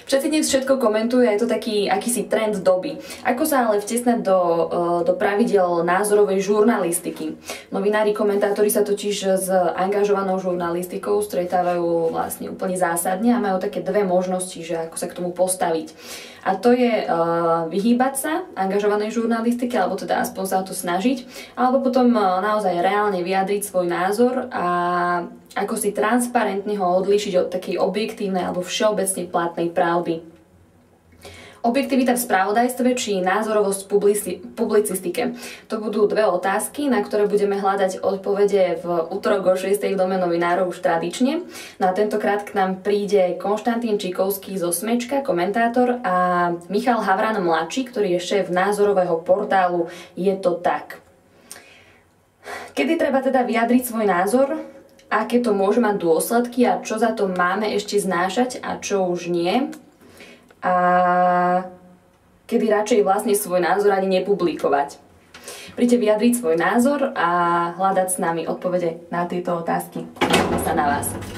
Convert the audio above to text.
Všetci dnes všetko komentujú, je to taký akýsi trend doby. Ako sa ale vtesnať do pravidiel názorovej žurnalistiky? Novinári, komentátori sa totiž s angažovanou žurnalistikou stretávajú vlastne úplne zásadne a majú také dve možnosti, že ako sa k tomu postaviť. A to je vyhýbať sa angažovanej žurnalistike, alebo teda aspoň sa o to snažiť, alebo potom naozaj reálne vyjadriť svoj názor a ako si transparentne ho odlíšiť od takej objektívnej alebo všeobecne platnej pravdy. Objektivita v spravodajstve či názorovosť v publicistike. To budú dve otázky, na ktoré budeme hľadať odpovede v utorok o 6. v Dome novinárov už tradične. No a tentokrát k nám príde Konštantín Čikovský zo Smečka, komentátor, a Michal Havran mladší, ktorý je šéf názorového portálu Je to tak. Kedy treba teda vyjadriť svoj názor? Aké to môže mať dôsledky a čo za to máme ešte znášať a čo už nie? A kedy radšej vlastne svoj názor ani nepublikovať. Príďte vyjadriť svoj názor a hľadať s nami odpovede na tieto otázky. Tešíme sa na vás.